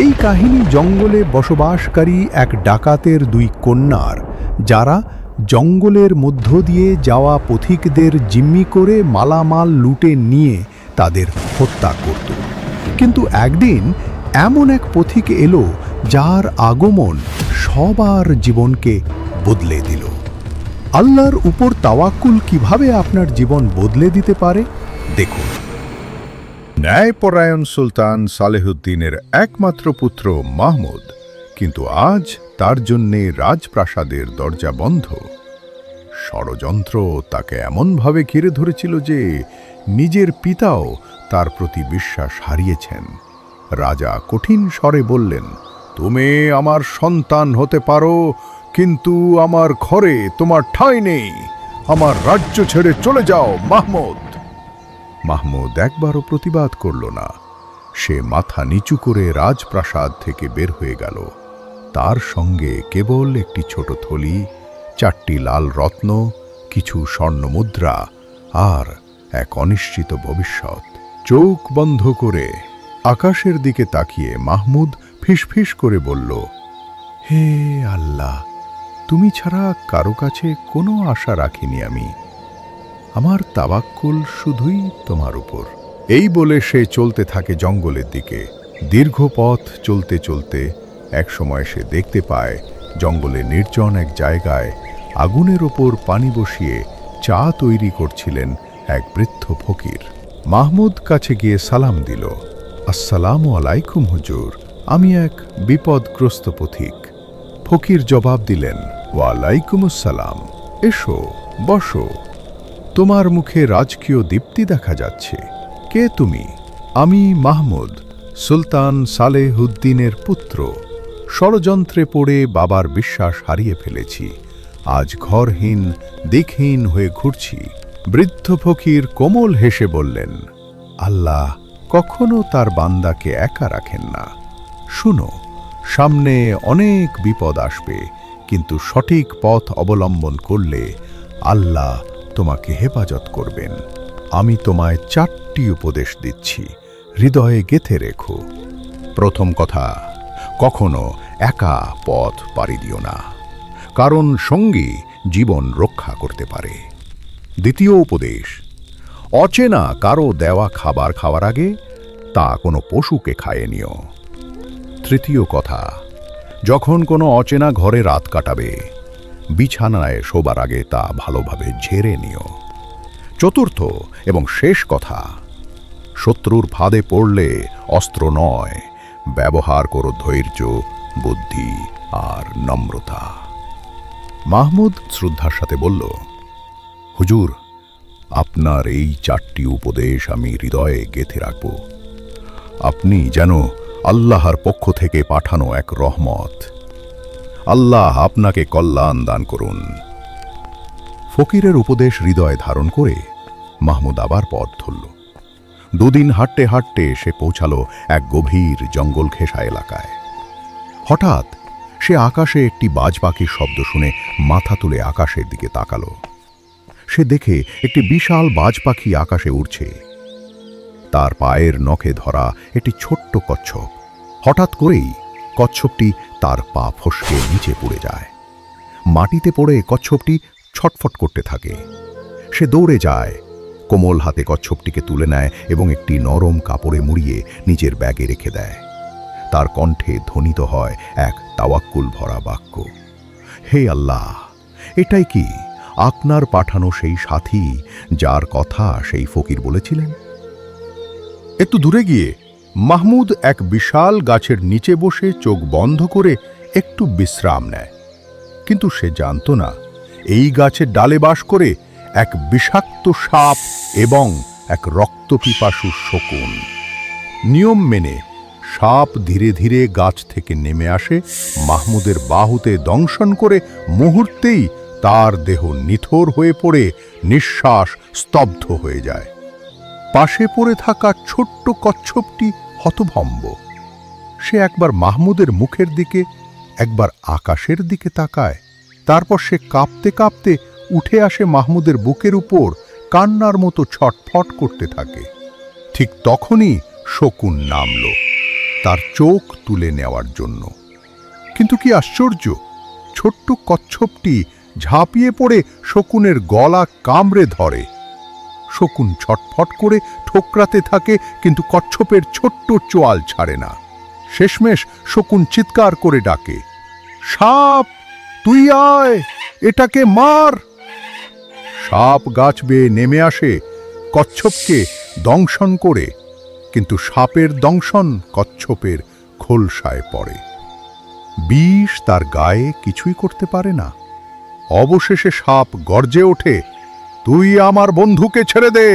এই কাহিনী জঙ্গলে বসবাসকারী এক ডাকাতের দুই কন্যার, যারা জঙ্গলের মধ্য দিয়ে যাওয়া পথিকদের জিম্মি করে মালামাল লুটে নিয়ে তাদের হত্যা করত। কিন্তু একদিন এমন এক পথিক এলো যার আগমন সবার জীবনকে বদলে দিল। আল্লাহর উপর তাওয়াক্কুল কিভাবে আপনার জীবন বদলে দিতে পারে দেখুন। ন্যায়পরায়ণ সুলতান সালেহুদ্দিনের একমাত্র পুত্র মাহমুদ, কিন্তু আজ তার জন্যে রাজপ্রাসাদের দরজা বন্ধ। ষড়যন্ত্র তাকে এমনভাবে ঘিরে ধরেছিল যে নিজের পিতাও তার প্রতি বিশ্বাস হারিয়েছেন। রাজা কঠিন স্বরে বললেন, তুমি আমার সন্তান হতে পারো, কিন্তু আমার ঘরে তোমার ঠাঁই নেই। আমার রাজ্য ছেড়ে চলে যাও মাহমুদ। মাহমুদ একবারও প্রতিবাদ করল না। সে মাথা নিচু করে রাজপ্রাসাদ থেকে বের হয়ে গেল। তার সঙ্গে কেবল একটি ছোট থলি, 4টি লাল রত্ন, কিছু স্বর্ণমুদ্রা আর এক অনিশ্চিত ভবিষ্যৎ। চোখ বন্ধ করে আকাশের দিকে তাকিয়ে মাহমুদ ফিসফিস করে বলল, হে আল্লাহ, তুমি ছাড়া কারো কাছে কোনো আশা রাখিনি আমি। আমার তাওয়াক্কুল শুধুই তোমার উপর। এই বলে সে চলতে থাকে জঙ্গলের দিকে। দীর্ঘ পথ চলতে চলতে একসময় সে দেখতে পায় জঙ্গলে নির্জন এক জায়গায় আগুনের ওপর পানি বসিয়ে চা তৈরি করছিলেন এক বৃদ্ধ ফকির। মাহমুদ কাছে গিয়ে সালাম দিল, আসসালামু আলাইকুম হুজুর, আমি এক বিপদগ্রস্ত পথিক। ফকির জবাব দিলেন, ওয়ালাইকুম আসসালাম, এসো বসো। তোমার মুখে রাজকীয় দীপ্তি দেখা যাচ্ছে। কে তুমি? আমি মাহমুদ, সুলতান সালেহুদ্দিনের পুত্র। ষড়যন্ত্রে পড়ে বাবার বিশ্বাস হারিয়ে ফেলেছি। আজ ঘরহীন দিকহীন হয়ে ঘুরছি। বৃদ্ধ ফকির কোমল হেসে বললেন, আল্লাহ কখনো তার বান্দাকে একা রাখেন না। শুনো, সামনে অনেক বিপদ আসবে, কিন্তু সঠিক পথ অবলম্বন করলে আল্লাহ তোমাকে হেফাজত করবেন। আমি তোমায় 4টি উপদেশ দিচ্ছি, হৃদয়ে গেঁথে রেখো। প্রথম কথা, কখনো একা পথ পাড়ি দিও না, কারণ সঙ্গী জীবন রক্ষা করতে পারে। দ্বিতীয় উপদেশ, অচেনা কারো দেওয়া খাবার খাওয়ার আগে তা কোনো পশুকে খাইয়ে নিও। তৃতীয় কথা, যখন কোনো অচেনা ঘরে রাত কাটাবে, বিছানায় শোবার আগে তা ভালোভাবে ঝেড়ে নিও। চতুর্থ এবং শেষ কথা, শত্রুর ফাঁদে পড়লে অস্ত্র নয়, ব্যবহার করো ধৈর্য, বুদ্ধি আর নম্রতা। মাহমুদ শ্রদ্ধার সাথে বলল, হুজুর, আপনার এই 4টি উপদেশ আমি হৃদয়ে গেঁথে রাখব। আপনি যেন আল্লাহর পক্ষ থেকে পাঠানো এক রহমত। আল্লাহ আপনাকে কল্যাণ দান করুন। ফকিরের উপদেশ হৃদয়ে ধারণ করে মাহমুদ আবার পথ ধরল। 2 দিন হাঁটতে হাঁটতে সে পৌঁছালো এক গভীর জঙ্গল ঘেঁষা এলাকায়। হঠাৎ সে আকাশে একটি বাজ পাখির শব্দ শুনে মাথা তুলে আকাশের দিকে তাকালো। সে দেখে একটি বিশাল বাজ পাখি আকাশে উড়ছে। তার পায়ের নখে ধরা একটি ছোট্ট কচ্ছপ। হঠাৎ করেই কচ্ছপটি তার পা ফসকে নিচে পড়ে যায়। মাটিতে পড়ে কচ্ছপটি ছটফট করতে থাকে। সে দৌড়ে যায়, কোমল হাতে কচ্ছপটিকে তুলে নেয় এবং একটি নরম কাপড়ে মুড়িয়ে নিজের ব্যাগে রেখে দেয়। তার কণ্ঠে ধ্বনিত হয় এক তাওয়াক্কুল ভরা বাক্য, হে আল্লাহ, এটাই কি আপনার পাঠানো সেই সাথী যার কথা সেই ফকির বলেছিলেন? একটু দূরে গিয়ে মাহমুদ এক বিশাল গাছের নিচে বসে চোখ বন্ধ করে একটু বিশ্রাম নেয়। কিন্তু সে জানত না, এই গাছের ডালে বাস করে এক বিষাক্ত সাপ এবং এক রক্তপিপাসু শকুন। নিয়ম মেনে সাপ ধীরে ধীরে গাছ থেকে নেমে আসে, মাহমুদের বাহুতে দংশন করে মুহূর্তেই তার দেহ নিথর হয়ে পড়ে নিঃশ্বাস স্তব্ধ হয়ে যায়। পাশে পড়ে থাকা ছোট্ট কচ্ছপটি হতভম্ব। সে একবার মাহমুদের মুখের দিকে, একবার আকাশের দিকে তাকায়। তারপর সে কাঁপতে কাঁপতে উঠে আসে মাহমুদের বুকের উপর, কান্নার মতো ছটফট করতে থাকে। ঠিক তখনই শকুন নামল। তার চোখ তুলে নেওয়ার জন্য। কিন্তু কি আশ্চর্য, ছোট্ট কচ্ছপটি ঝাঁপিয়ে পড়ে শকুনের গলা কামড়ে ধরে। শকুন ছটফট করে ঠোকরাতে থাকে, কিন্তু কচ্ছপের ছোট্ট চোয়াল ছাড়ে না। শেষমেশ শকুন চিৎকার করে ডাকে, সাপ, তুই আয়, এটাকে মার। সাপ গাছ বেয়ে নেমে আসে কচ্ছপকে দংশন করে, কিন্তু সাপের দংশন কচ্ছপের খোলসায় পড়ে। বিষ তার গায়ে কিছুই করতে পারে না। অবশেষে সাপ গর্জে ওঠে, তুই আমার বন্ধুকে ছেড়ে দে,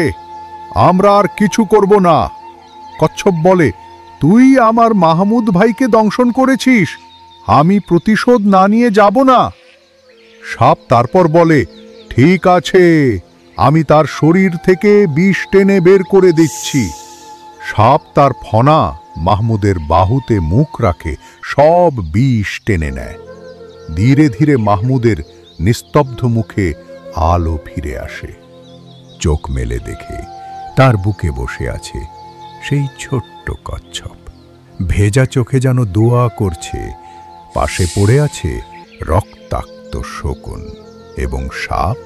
আমরা আর কিছু করব না। কচ্ছপ বলে, তুই আমার মাহমুদ ভাইকে দংশন করেছিস, আমি প্রতিশোধ না নিয়ে যাব না। সাপ তারপর বলে, ঠিক আছে, আমি তার শরীর থেকে বিষ টেনে বের করে দিচ্ছি। সাপ তার ফনা মাহমুদের বাহুতে মুখ রাখে, সব বিষ টেনে নেয়। ধীরে ধীরে মাহমুদের নিস্তব্ধ মুখে আলো ফিরে আসে। চোখ মেলে দেখে তার বুকে বসে আছে সেই ছোট্ট কচ্ছপ। ভেজা চোখে যেন দোয়া করছে। পাশে পড়ে আছে রক্তাক্ত শকুন, এবং সাপ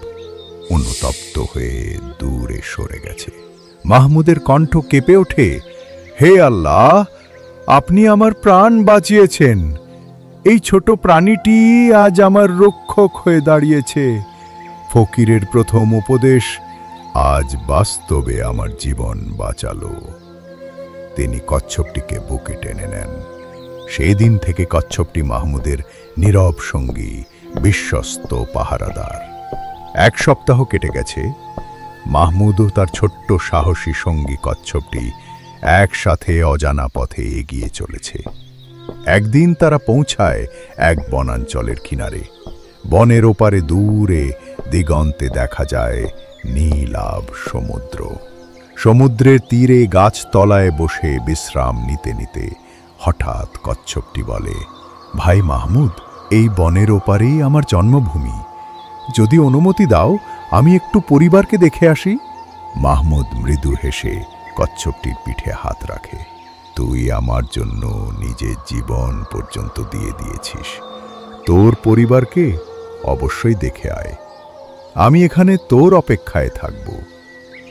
অনুতপ্ত হয়ে দূরে সরে গেছে। মাহমুদের কণ্ঠ কেঁপে ওঠে, হে আল্লাহ, আপনি আমার প্রাণ বাঁচিয়েছেন। এই ছোট প্রাণীটি আজ আমার রক্ষক হয়ে দাঁড়িয়েছে। ফকিরের প্রথম উপদেশ আজ বাস্তবে আমার জীবন বাঁচালো। তিনি কচ্ছপটিকে বুকে টেনে নেন। সেই দিন থেকে কচ্ছপটি মাহমুদের নীরব সঙ্গী, বিশ্বস্ত পাহারাদার। 1 সপ্তাহ কেটে গেছে। মাহমুদ ও তার ছোট্ট সাহসী সঙ্গী কচ্ছপটি একসাথে অজানা পথে এগিয়ে চলেছে। একদিন তারা পৌঁছায় এক বনাঞ্চলের কিনারে। বনের ওপারে দূরে দিগন্তে দেখা যায় নীলাভ সমুদ্র। সমুদ্রের তীরে গাছতলায় বসে বিশ্রাম নিতে নিতে হঠাৎ কচ্ছপটি বলে, ভাই মাহমুদ, এই বনের ওপারেই আমার জন্মভূমি। যদি অনুমতি দাও, আমি একটু পরিবারকে দেখে আসি। মাহমুদ মৃদু হেসে কচ্ছপটির পিঠে হাত রাখে, তুই আমার জন্য নিজের জীবন পর্যন্ত দিয়ে দিয়েছিস। তোর পরিবারকে অবশ্যই দেখে আয়। আমি এখানে তোর অপেক্ষায় থাকব।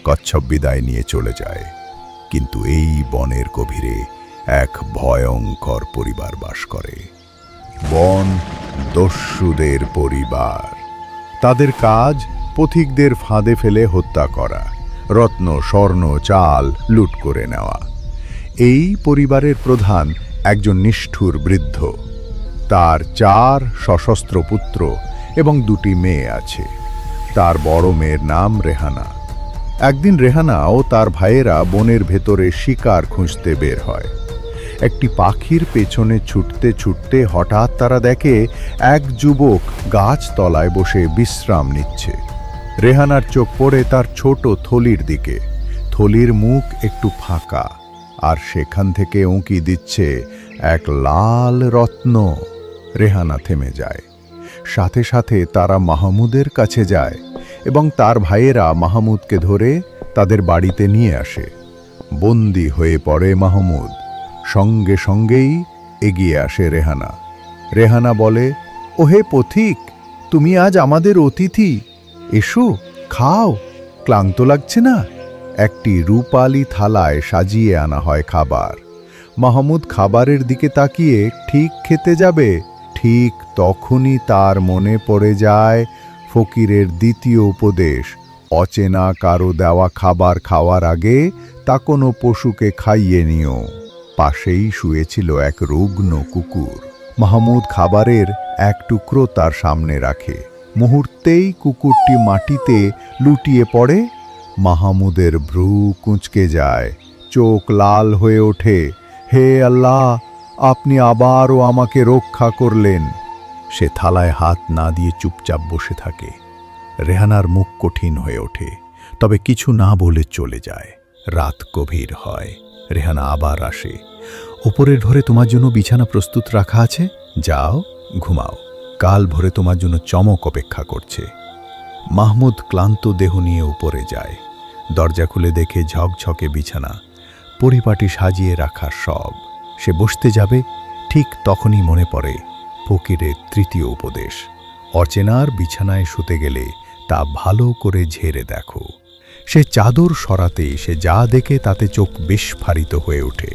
কচ্ছপ বিদায় নিয়ে চলে যায়। কিন্তু এই বনের গভীরে এক ভয়ঙ্কর পরিবার বাস করে। বন দস্যুদের পরিবার। তাদের কাজ পথিকদের ফাঁদে ফেলে হত্যা করা, রত্ন, স্বর্ণ, চাল লুট করে নেওয়া। এই পরিবারের প্রধান একজন নিষ্ঠুর বৃদ্ধ। তার 4 সশস্ত্র পুত্র এবং 2টি মেয়ে আছে। তার বড় মেয়ের নাম রেহানা। একদিন রেহানা ও তার ভাইয়েরা বনের ভেতরে শিকার খুঁজতে বের হয়। একটি পাখির পেছনে ছুটতে ছুটতে হঠাৎ তারা দেখে এক যুবক গাছতলায় বসে বিশ্রাম নিচ্ছে। রেহানার চোখ পড়ে তার ছোট থলির দিকে। থলির মুখ একটু ফাঁকা, আর সেখান থেকে উঁকি দিচ্ছে এক লাল রত্ন। রেহানা থেমে যায়। সাথে সাথে তারা মাহমুদের কাছে যায় এবং তার ভাইয়েরা মাহমুদকে ধরে তাদের বাড়িতে নিয়ে আসে। বন্দী হয়ে পড়ে মাহমুদ। সঙ্গে সঙ্গেই এগিয়ে আসে রেহানা। রেহানা বলে, ওহে পথিক, তুমি আজ আমাদের অতিথি, এসো খাও, ক্লান্ত লাগছে না? একটি রূপালী থালায় সাজিয়ে আনা হয় খাবার। মাহমুদ খাবারের দিকে তাকিয়ে ঠিক খেতে যাবে, ঠিক তখনই তার মনে পড়ে যায় ফকিরের দ্বিতীয় উপদেশ, অচেনা কারো দেওয়া খাবার খাওয়ার আগে তা কোনো পশুকে খাইয়ে নিও। পাশেই শুয়েছিল এক রুগ্ন কুকুর। মাহমুদ খাবারের এক টুকরো তার সামনে রাখে। মুহূর্তেই কুকুরটি মাটিতে লুটিয়ে পড়ে। মাহমুদের ভ্রু কুঁচকে যায়, চোখ লাল হয়ে ওঠে। হে আল্লাহ, আপনি আবারও আমাকে রক্ষা করলেন। সে থালায় হাত না দিয়ে চুপচাপ বসে থাকে। রেহানার মুখ কঠিন হয়ে ওঠে, তবে কিছু না বলে চলে যায়। রাত গভীর হয়। রেহানা আবার আসে। ওপরের ঘরে তোমার জন্য বিছানা প্রস্তুত রাখা আছে, যাও ঘুমাও, কাল ভোরে তোমার জন্য চমক অপেক্ষা করছে। মাহমুদ ক্লান্ত দেহ নিয়ে উপরে যায়। দরজা খুলে দেখে ঝকঝকে বিছানা, পরিপাটি সাজিয়ে রাখা সব। সে বসতে যাবে, ঠিক তখনই মনে পড়ে ফকিরের তৃতীয় উপদেশ, অচেনার বিছানায় শুতে গেলে তা ভালো করে ঝেড়ে দেখো। সে চাদর সরাতে সে যা দেখে তাতে চোখ বিস্ফারিত হয়ে ওঠে।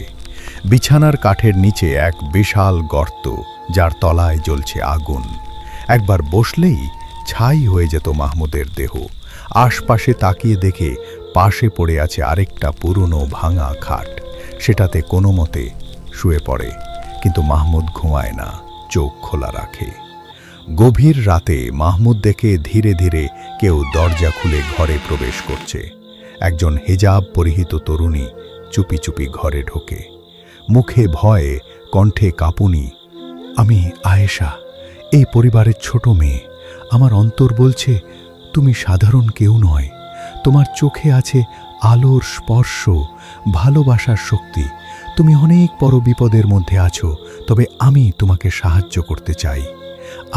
বিছানার কাঠের নিচে এক বিশাল গর্ত, যার তলায় জ্বলছে আগুন। একবার বসলেই ছাই হয়ে যেত মাহমুদের দেহ। আশপাশে তাকিয়ে দেখে পাশে পড়ে আছে আরেকটা পুরনো ভাঙা খাট। সেটাতে কোনো মতে শুয়ে পড়ে, কিন্তু মাহমুদ ঘুমায় না, চোখ খোলা রাখে। গভীর রাতে মাহমুদ দেখে ধীরে ধীরে কেউ দরজা খুলে ঘরে প্রবেশ করছে। একজন হিজাব পরিহিত তরুণী চুপি চুপি ঘরে ঢোকে, মুখে ভয়ে, কণ্ঠে কাঁপুনি। আমি আয়েশা, এই পরিবারের ছোট মেয়ে। আমার অন্তর বলছে তুমি সাধারণ কেউ নয়। তোমার চোখে আছে আলোর স্পর্শ, ভালোবাসার শক্তি। তুমি অনেক বড় বিপদের মধ্যে আছো, তবে আমি তোমাকে সাহায্য করতে চাই।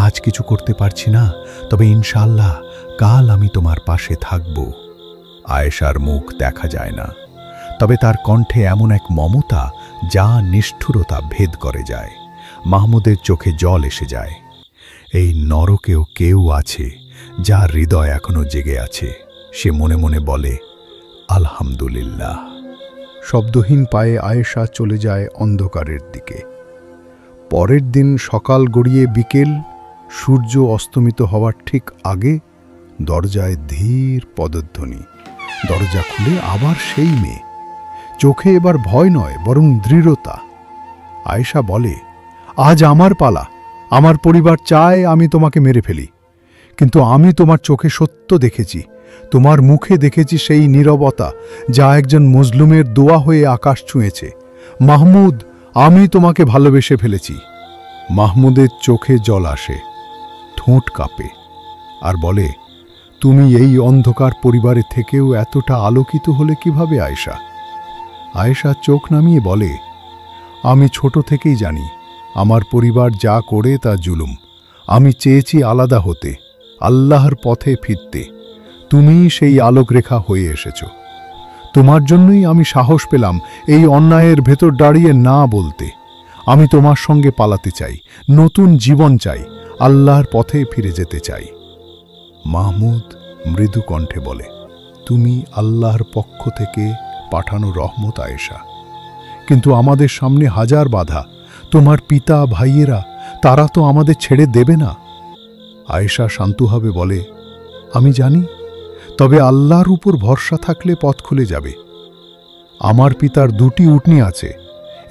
আজ কিছু করতে পারছি না, তবে ইনশাআল্লাহ কাল আমি তোমার পাশে থাকব। আয়েশার মুখ দেখা যায় না, তবে তার কণ্ঠে এমন এক মমতা যা নিষ্ঠুরতা ভেদ করে যায়। মাহমুদের চোখে জল এসে যায়। এই নরকেও কেউ আছে যার হৃদয় এখনো জেগে আছে। সে মনে মনে বলে আলহামদুলিল্লাহ। শব্দহীন পায়ে আয়েশা চলে যায় অন্ধকারের দিকে। পরের দিন সকাল গড়িয়ে বিকেল, সূর্য অস্তমিত হওয়ার ঠিক আগে দরজায় ধীর পদধ্বনি। দরজা খুলে আবার সেই মেয়ে। চোখে এবার ভয় নয়, বরং দৃঢ়তা। আয়েশা বলে, আজ আমার পালা। আমার পরিবার চায় আমি তোমাকে মেরে ফেলি, কিন্তু আমি তোমার চোখে সত্য দেখেছি। তোমার মুখে দেখেছি সেই নীরবতা যা একজন মজলুমের দোয়া হয়ে আকাশ ছুঁয়েছে। মাহমুদ, আমি তোমাকে ভালোবেসে ফেলেছি। মাহমুদের চোখে জল আসে, ঠোঁট কাঁপে, আর বলে, তুমি এই অন্ধকার পরিবারের থেকেও এতটা আলোকিত হলে কিভাবে আয়েশা? আয়েশা চোখ নামিয়ে বলে, আমি ছোট থেকেই জানি আমার পরিবার যা করে তা জুলুম। আমি চেয়েছি আলাদা হতে, আল্লাহর পথে ফিরতে। তুমি সেই আলোকরেখা হয়ে এসেছ। তোমার জন্যই আমি সাহস পেলাম এই অন্যায়ের ভেতর দাঁড়িয়ে না বলতে। আমি তোমার সঙ্গে পালাতে চাই, নতুন জীবন চাই, আল্লাহর পথে ফিরে যেতে চাই। মাহমুদ মৃদু কণ্ঠে বলে, তুমি আল্লাহর পক্ষ থেকে পাঠানো রহমত আয়েশা, কিন্তু আমাদের সামনে হাজার বাধা। তোমার পিতা ভাইয়েরা, তারা তো আমাদের ছেড়ে দেবে না। আয়েশা শান্তভাবে বলে, আমি জানি, তবে আল্লাহর উপর ভরসা থাকলে পথ খুলে যাবে। আমার পিতার দুটি উটনি আছে,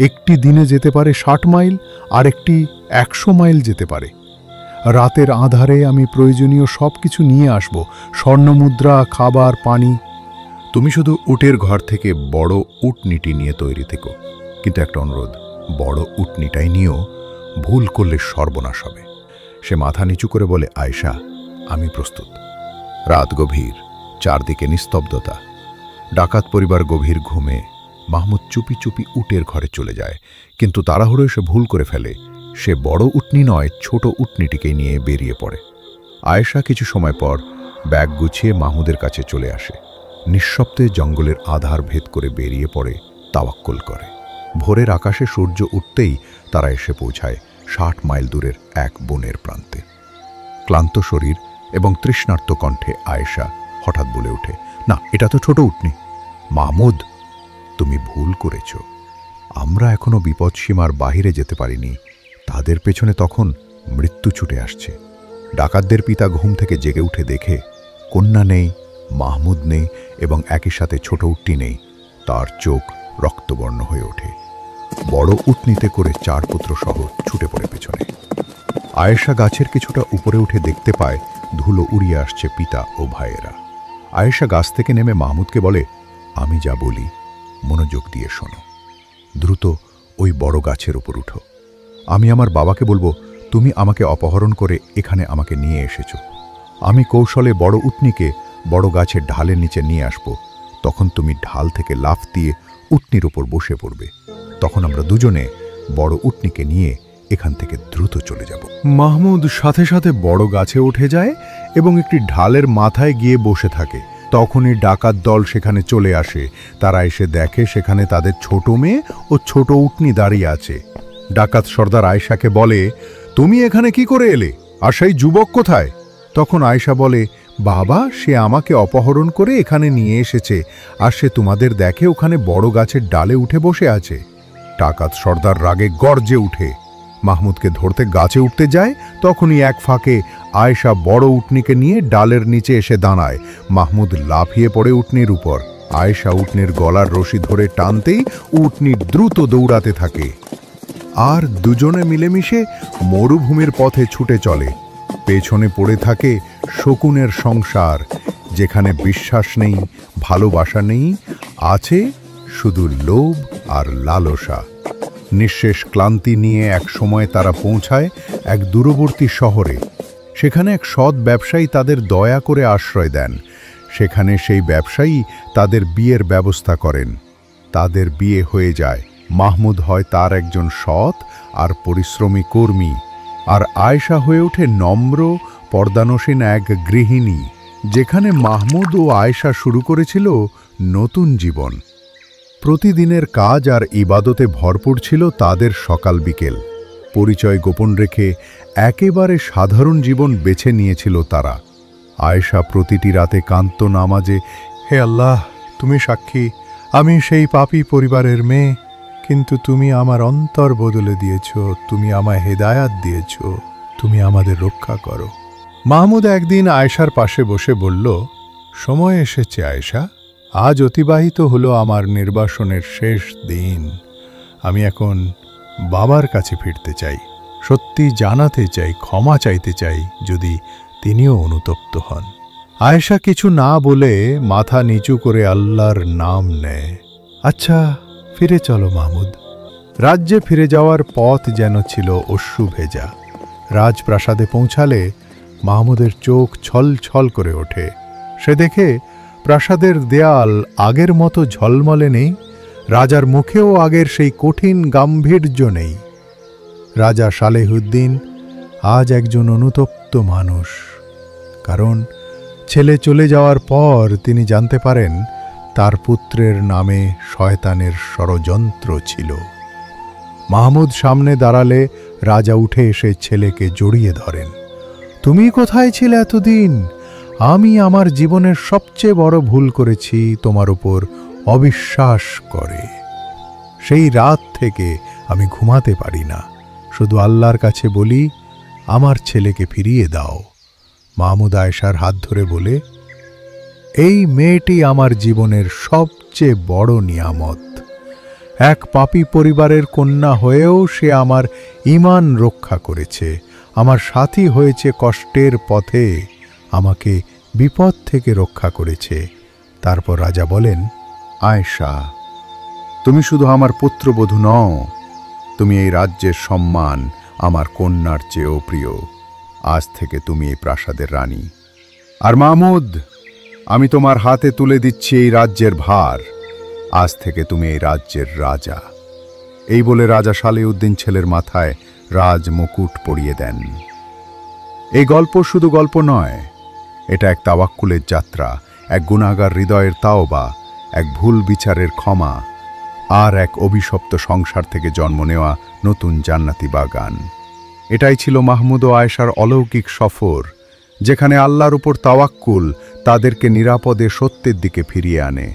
একটি দিনে যেতে পারে 60 মাইল, আর একটি 100 মাইল যেতে পারে। রাতের আঁধারে আমি প্রয়োজনীয় সব কিছু নিয়ে আসব, স্বর্ণমুদ্রা, খাবার, পানি। তুমি শুধু উটের ঘর থেকে বড় উটনিটি নিয়ে তৈরি থেকো, কিন্তু একটা অনুরোধ, বড় উটনিটাই নিয়েও ভুল করলে সর্বনাশ হবে। সে মাথা নিচু করে বলে, আয়েশা, আমি প্রস্তুত। রাত গভীর, চারদিকে নিস্তব্ধতা। ডাকাত পরিবার গভীর ঘুমে। মাহমুদ চুপি চুপি উটের ঘরে চলে যায়, কিন্তু তাড়াহুড়ো সে ভুল করে ফেলে। সে বড় উটনি নয়, ছোট উটনিটিকে নিয়ে বেরিয়ে পড়ে। আয়েশা কিছু সময় পর ব্যাগ গুছিয়ে মাহমুদের কাছে চলে আসে। নিঃশব্দে জঙ্গলের আধার ভেদ করে বেরিয়ে পড়ে, তাওয়াক্কুল করে। ভোরের আকাশে সূর্য উঠতেই তারা এসে পৌঁছায় 60 মাইল দূরের এক বনের প্রান্তে। ক্লান্ত শরীর এবং তৃষ্ণার্ত কণ্ঠে আয়েশা হঠাৎ বলে ওঠে, না, এটা তো ছোট উটনি। মাহমুদ, তুমি ভুল করেছ। আমরা এখনো বিপদসীমার বাহিরে যেতে পারিনি। তাদের পেছনে তখন মৃত্যু ছুটে আসছে। ডাকাতদের পিতা ঘুম থেকে জেগে উঠে দেখে কন্যা নেই, মাহমুদ নেই, এবং একই সাথে ছোট উটনি নেই। তার চোখ রক্তবর্ণ হয়ে ওঠে। বড় উটনিতে করে 4 পুত্র সহ ছুটে পড়ে পেছনে। আয়েশা গাছের কিছুটা উপরে উঠে দেখতে পায় ধুলো উড়িয়ে আসছে পিতা ও ভাইয়েরা। আয়েশা গাছ থেকে নেমে মাহমুদকে বলে, আমি যা বলি মনোযোগ দিয়ে শোনো। দ্রুত ওই বড় গাছের উপর উঠো। আমি আমার বাবাকে বলবো তুমি আমাকে অপহরণ করে এখানে আমাকে নিয়ে এসেছো। আমি কৌশলে বড় উটনিকে বড় গাছের ঢালের নিচে নিয়ে আসব। তখন তুমি ঢাল থেকে লাফ দিয়ে উটনির ওপর বসে পড়বে। তখন আমরা দুজনে বড় উটনিকে নিয়ে এখান থেকে দ্রুত চলে যাব। মাহমুদ সাথে সাথে বড় গাছে উঠে যায় এবং একটি ঢালের মাথায় গিয়ে বসে থাকে। তখনই ডাকাত দল সেখানে চলে আসে। তারা এসে দেখে সেখানে তাদের ছোট মেয়ে ও ছোট উটনি দাঁড়িয়ে আছে। ডাকাত সর্দার আয়েশাকে বলে, তুমি এখানে কি করে এলে, আর সেই যুবক কোথায়? তখন আয়েশা বলে, বাবা, সে আমাকে অপহরণ করে এখানে নিয়ে এসেছে, আর সে তোমাদের দেখে ওখানে বড় গাছের ডালে উঠে বসে আছে। ডাকাত সর্দার রাগে গর্জে উঠে মাহমুদকে ধরতে গাছে উঠতে যায়। তখনই এক ফাঁকে আয়েশা বড় উটনিকে নিয়ে ডালের নিচে এসে দাঁড়ায়। মাহমুদ লাফিয়ে পড়ে উটনির উপর। আয়েশা উটনির গলার রশি ধরে টানতেই উটনি দ্রুত দৌড়াতে থাকে, আর দুজনে মিলেমিশে মরুভূমির পথে ছুটে চলে। পেছনে পড়ে থাকে শকুনের সংসার, যেখানে বিশ্বাস নেই, ভালোবাসা নেই, আছে শুধু লোভ আর লালসা। নিঃশেষ ক্লান্তি নিয়ে এক সময় তারা পৌঁছায় এক দূরবর্তী শহরে। সেখানে এক সৎ ব্যবসায়ী তাদের দয়া করে আশ্রয় দেন। সেখানে সেই ব্যবসায়ী তাদের বিয়ের ব্যবস্থা করেন। তাদের বিয়ে হয়ে যায়। মাহমুদ হয় তার একজন সৎ আর পরিশ্রমী কর্মী, আর আয়েশা হয়ে ওঠে নম্র, পর্দানসীন এক গৃহিণী। যেখানে মাহমুদ ও আয়েশা শুরু করেছিল নতুন জীবন। প্রতিদিনের কাজ আর ইবাদতে ভরপুর ছিল তাদের সকাল বিকেল। পরিচয় গোপন রেখে একেবারে সাধারণ জীবন বেছে নিয়েছিল তারা। আয়েশা প্রতিটি রাতে কান্ত নামাজে, হে আল্লাহ, তুমি সাক্ষী, আমি সেই পাপী পরিবারের মেয়ে, কিন্তু তুমি আমার অন্তর বদলে দিয়েছ, তুমি আমায় হেদায়াত দিয়েছ, তুমি আমাদের রক্ষা করো। মাহমুদ একদিন আয়েশার পাশে বসে বলল, সময় এসেছে আয়েশা, আজ অতিবাহিত হলো আমার নির্বাসনের শেষ দিন। আমি এখন বাবার কাছে ফিরতে চাই, সত্যি জানাতে চাই, ক্ষমা চাইতে চাই, যদি তিনিও অনুতপ্ত হন। আয়েশা কিছু না বলে মাথা নিচু করে আল্লাহর নাম নেয়। আচ্ছা, ফিরে চলো মাহমুদ। রাজ্যে ফিরে যাওয়ার পথ যেন ছিল অশ্রু ভেজা। রাজপ্রাসাদে পৌঁছালে মাহমুদের চোখ ছল ছল করে ওঠে। সে দেখে প্রাসাদের দেয়াল আগের মতো ঝলমলে নেই, রাজার মুখেও আগের সেই কঠিন গাম্ভীর্য নেই। রাজা সালেহুদ্দিন আজ একজন অনুতপ্ত মানুষ, কারণ ছেলে চলে যাওয়ার পর তিনি জানতে পারেন তার পুত্রের নামে শয়তানের ষড়যন্ত্র ছিল। মাহমুদ সামনে দাঁড়ালে রাজা উঠে এসে ছেলেকে জড়িয়ে ধরেন। তুমি কোথায় ছিলে এতদিন? আমি আমার জীবনের সবচেয়ে বড় ভুল করেছি তোমার উপর অবিশ্বাস করে। সেই রাত থেকে আমি ঘুমাতে পারি না, শুধু আল্লাহর কাছে বলি, আমার ছেলেকে ফিরিয়ে দাও। মাহমুদ আয়েশার হাত ধরে বলে, এই মেয়েটি আমার জীবনের সবচেয়ে বড় নিয়ামত। এক পাপী পরিবারের কন্যা হয়েও সে আমার ঈমান রক্ষা করেছে, আমার সাথী হয়েছে কষ্টের পথে, আমাকে বিপদ থেকে রক্ষা করেছে। তারপর রাজা বলেন, আয়েশা, তুমি শুধু আমার পুত্রবধূ নও, তুমি এই রাজ্যের সম্মান আমার কন্যার চেয়েও প্রিয়। আজ থেকে তুমি এই প্রাসাদের রানী। আর মাহমুদ, আমি তোমার হাতে তুলে দিচ্ছি এই রাজ্যের ভার। আজ থেকে তুমি এই রাজ্যের রাজা। এই বলে রাজা সালেউদ্দিন ছেলের মাথায় রাজ মুকুট পরিয়ে দেন। এই গল্প শুধু গল্প নয়, এটা এক তাওয়াক্কুলের যাত্রা, এক গুনাহগার হৃদয়ের তাওবা, এক ভুল বিচারের ক্ষমা, আর এক অভিশপ্ত সংসার থেকে জন্ম নেওয়া নতুন জান্নাতি বাগান। এটাই ছিল মাহমুদ ও আয়েশার অলৌকিক সফর, যেখানে আল্লাহর উপর তাওয়াক্কুল তাদেরকে নিরাপদে সত্যের দিকে ফিরিয়ে আনে।